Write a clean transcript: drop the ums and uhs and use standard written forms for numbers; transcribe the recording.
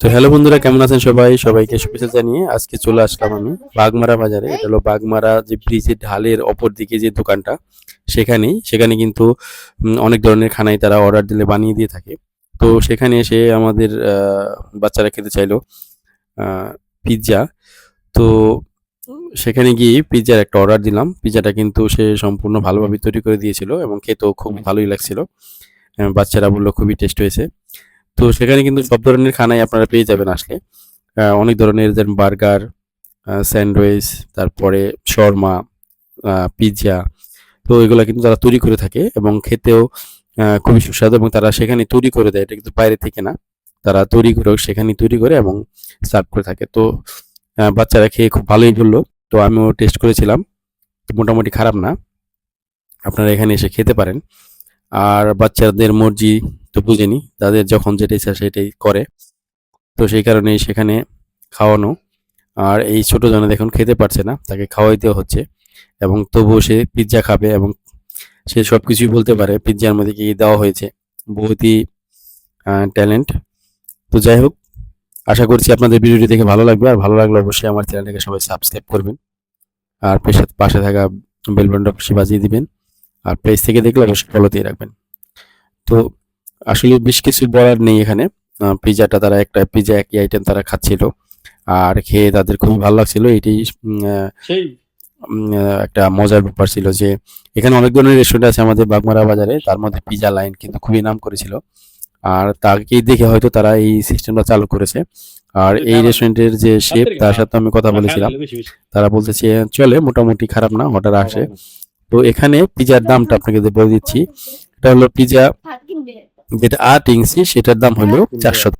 তো হ্যালো বন্ধুরা, কেমন আছেন সবাই? সবাইকে শুভেচ্ছা জানিয়ে আজকে চলে আসলাম আমি বাগমারা বাজারে। এটা হলো বাগমারা যে ব্রিজের ঢালের অপর দিকে যে দোকানটা, সেখানে কিন্তু অনেক ধরনের খানাই তারা অর্ডার দিলে বানিয়ে দিয়ে থাকে। তো সেখানে এসে আমাদের বাচ্চারা খেতে চাইলো পিৎজা। তো সেখানে গিয়ে পিৎজার একটা অর্ডার দিলাম। পিৎজাটা কিন্তু সে সম্পূর্ণ ভালোভাবে তৈরি করে দিয়েছিল এবং খেতেও খুব ভালোই লাগছিল। বাচ্চারা বলল খুবই টেস্ট হয়েছে। তো সেখানে কিন্তু সব ধরনের খানাই আপনারা পেয়ে যাবেন আসলে। অনেক ধরনের যেমন বার্গার, স্যান্ডউইচ, তারপরে শর্মা, পিজ্জা। তো এগুলা কিন্তু তারা তৈরি করে থাকে এবং খেতেও খুবই সুস্বাদু এবং তারা সেখানেই তৈরি করে দেয়। এটা কিন্তু বাইরে থেকে না। তারা তৈরি করেও সেখানেই তৈরি করে এবং সার্ভ করে থাকে। তো বাচ্চারা খেয়ে খুব ভালোই বলল। তো আমিও টেস্ট করেছিলাম। মোটামুটি খারাপ না। আপনারা এখানে এসে খেতে পারেন। আর বাচ্চাদের মর্জি তো বুঝেনি। তাদের যখন যেটা ইচ্ছা সেটাই করে। তো সেই কারণেই সেখানে খাওয়ানো। আর এই ছোট জনে দেখুন খেতে পারছে না, তাকে খাওয়াইতেও হচ্ছে এবং তবুও সে পিৎজা খাবে এবং সে সবকিছুই বলতে পারে পিৎজার মধ্যে কি দেওয়া হয়েছে। বহুতই ট্যালেন্ট। তো যাই হোক, আশা করছি আপনাদের ভিডিওটি দেখে ভালো লাগবে। আর ভালো লাগলে অবশ্যই আমার চ্যানেলটাকে সবাই সাবস্ক্রাইব করবেন আর পাশে থাকা বেল বাটনটা অবশ্যই বাজিয়ে দিবেন। আর পেজ থেকে দেখলে অবশ্যই ফলো দিয়ে রাখবেন। তো আসলে বেশ কিছু বলার নেই এখানে। পিৎজাটা তারা একটা পিৎজা একই আইটেম তারা খাচ্ছিল আর খেয়ে তাদের খুবই ভালো লাগছিল। এটি একটা মজার ব্যাপার ছিল যে এখানে অনেক ধরনের রেস্টুরেন্ট আছে আমাদের বাগমারা বাজারে, তার মধ্যে পিৎজা লাইন কিন্তু খুবই নাম করেছিল। আর তাকেই দেখে হয়তো তারা এই সিস্টেমটা চালু করেছে। আর এই রেস্টুরেন্টের যে শেফ, তার সাথে আমি কথা বলেছিলাম। তারা বলতেছে চলে, মোটামুটি খারাপ না, অর্ডার আসে। তো এখানে পিৎজার দামটা আপনাকে বলে দিচ্ছি। এটা হলো পিৎজা যেটা 8 ইঞ্চি, সেটার দাম হলো 400।